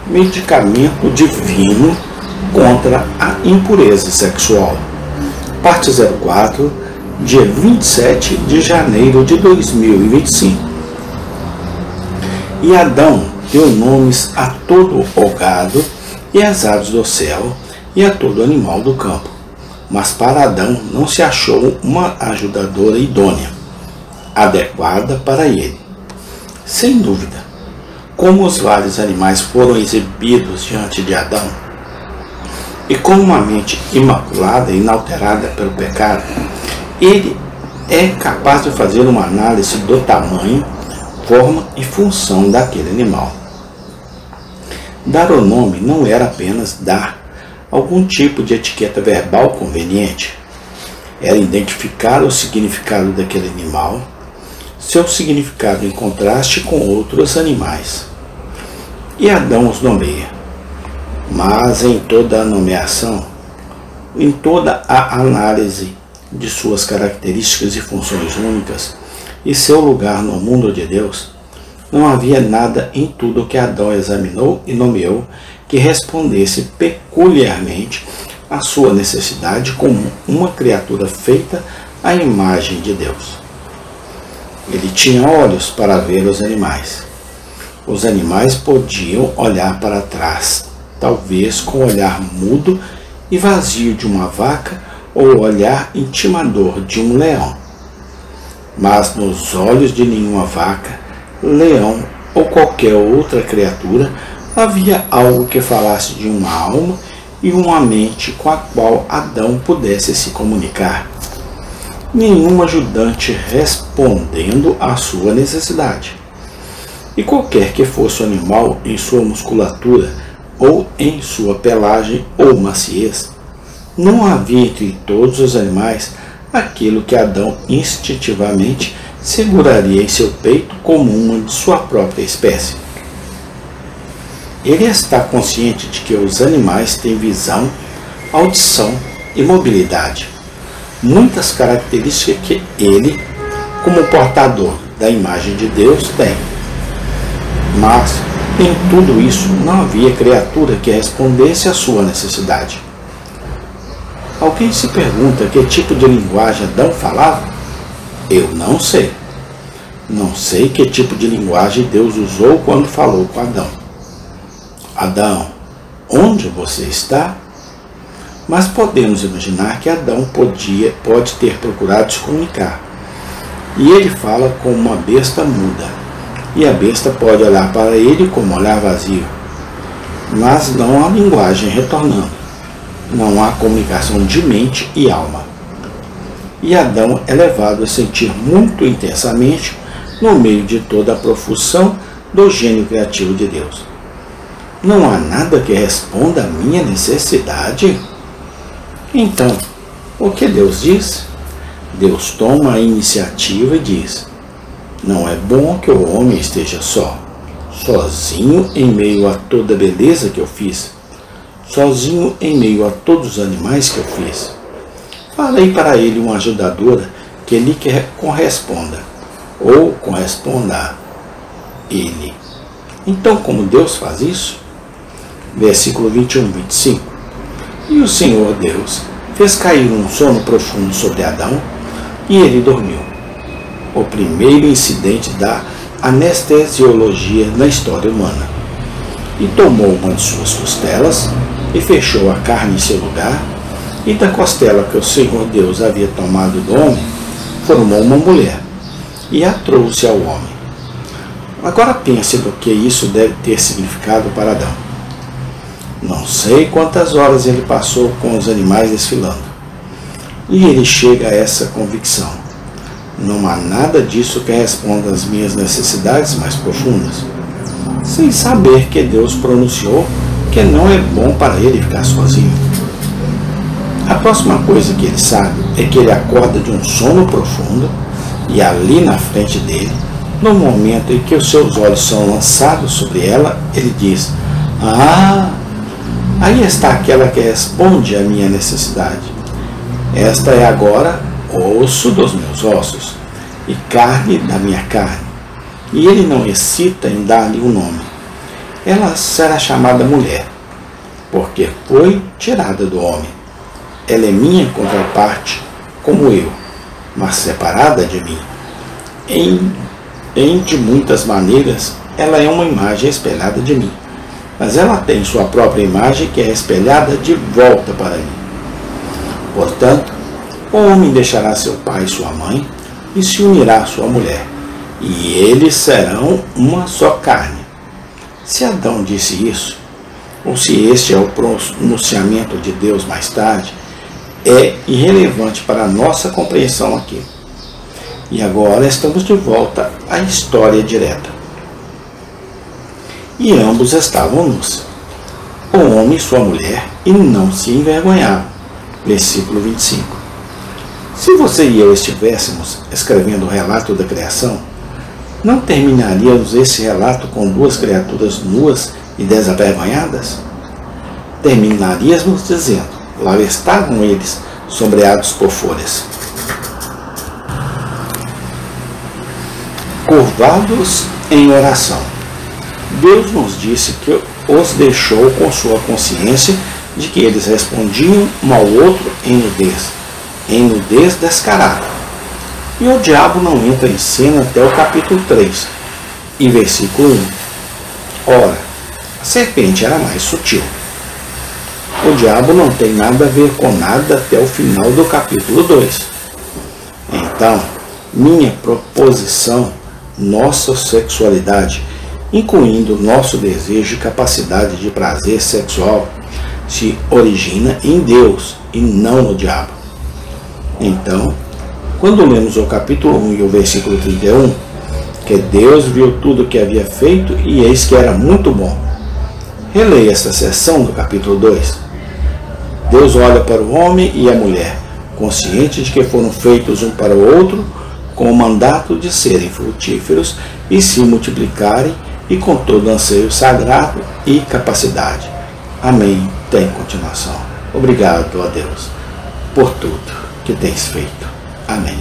medicamento divino contra a impureza sexual. Parte 04, dia 27 de janeiro de 2025. E Adão deu nomes a todo o gado e às aves do céu e a todo animal do campo. Mas para Adão não se achou uma ajudadora idônea, adequada para ele. Sem dúvida, como os vários animais foram exibidos diante de Adão, e com uma mente imaculada e inalterada pelo pecado, ele é capaz de fazer uma análise do tamanho, forma e função daquele animal. Dar o nome não era apenas dar algum tipo de etiqueta verbal conveniente, era identificar o significado daquele animal, seu significado em contraste com outros animais. E Adão os nomeia, mas em toda a nomeação, em toda a análise de suas características e funções únicas e seu lugar no mundo de Deus, não havia nada em tudo que Adão examinou e nomeou que respondesse peculiarmente à sua necessidade como uma criatura feita à imagem de Deus. Ele tinha olhos para ver os animais. Os animais podiam olhar para trás, talvez com o olhar mudo e vazio de uma vaca ou o olhar intimador de um leão. Mas nos olhos de nenhuma vaca, leão ou qualquer outra criatura havia algo que falasse de uma alma e uma mente com a qual Adão pudesse se comunicar. Nenhum ajudante respondendo à sua necessidade. E qualquer que fosse o animal em sua musculatura ou em sua pelagem ou maciez, não havia entre todos os animais aquilo que Adão instintivamente seguraria em seu peito como uma de sua própria espécie. Ele está consciente de que os animais têm visão, audição e mobilidade, muitas características que ele, como portador da imagem de Deus, tem. Mas em tudo isso não havia criatura que respondesse à sua necessidade. Alguém se pergunta que tipo de linguagem Adão falava? Eu não sei. Não sei que tipo de linguagem Deus usou quando falou com Adão. Adão, onde você está? Mas podemos imaginar que Adão pode ter procurado se comunicar. E ele fala como uma besta muda. E a besta pode olhar para ele como um olhar vazio. Mas não há linguagem retornando. Não há comunicação de mente e alma. E Adão é levado a sentir muito intensamente no meio de toda a profusão do gênio criativo de Deus. Não há nada que responda à minha necessidade? Então, o que Deus diz? Deus toma a iniciativa e diz: não é bom que o homem esteja só, sozinho em meio a toda a beleza que eu fiz, sozinho em meio a todos os animais que eu fiz. Falei para ele uma ajudadora que lhe corresponda, ou corresponda a ele. Então, como Deus faz isso? Versículo 21, 25. E o Senhor Deus fez cair um sono profundo sobre Adão, e ele dormiu. O primeiro incidente da anestesiologia na história humana. E tomou uma de suas costelas, e fechou a carne em seu lugar, e da costela que o Senhor Deus havia tomado do homem, formou uma mulher, e a trouxe ao homem. Agora pense no que isso deve ter significado para Adão. Não sei quantas horas ele passou com os animais desfilando. E ele chega a essa convicção: não há nada disso que responda às minhas necessidades mais profundas, sem saber que Deus pronunciou que não é bom para ele ficar sozinho. A próxima coisa que ele sabe é que ele acorda de um sono profundo, e ali na frente dele, no momento em que os seus olhos são lançados sobre ela, ele diz: ah, aí está aquela que responde à minha necessidade. Esta é agora osso dos meus ossos e carne da minha carne. E ele não hesita em dar-lhe um nome. ela será chamada mulher, porque foi tirada do homem. Ela é minha contraparte, como eu, mas separada de mim. De muitas maneiras, ela é uma imagem espelhada de mim, mas ela tem sua própria imagem que é espelhada de volta para mim. Portanto, o homem deixará seu pai e sua mãe e se unirá à sua mulher, e eles serão uma só carne. Se Adão disse isso, ou se este é o pronunciamento de Deus mais tarde, é irrelevante para a nossa compreensão aqui. E agora estamos de volta à história direta. E ambos estavam nus, o homem e sua mulher, e não se envergonhavam. Versículo 25. Se você e eu estivéssemos escrevendo o relato da criação, não terminaríamos esse relato com duas criaturas nuas e desavergonhadas? Terminaríamos dizendo: lá estavam eles, sombreados por folhas, curvados em oração. Deus nos disse que os deixou com sua consciência de que eles respondiam um ao outro em nudez descarada. E o diabo não entra em cena até o capítulo 3, e versículo 1. Ora, a serpente era mais sutil. O diabo não tem nada a ver com nada até o final do capítulo 2. Então, minha proposição, nossa sexualidade, incluindo nosso desejo e capacidade de prazer sexual, se origina em Deus e não no diabo. Então, quando lemos o capítulo 1 e o versículo 31, que Deus viu tudo o que havia feito e eis que era muito bom. Releia esta seção do capítulo 2. Deus olha para o homem e a mulher, consciente de que foram feitos um para o outro, com o mandato de serem frutíferos e se multiplicarem, e com todo anseio sagrado e capacidade. Amém. Tem continuação. Obrigado a Deus por tudo que tens feito. Amém.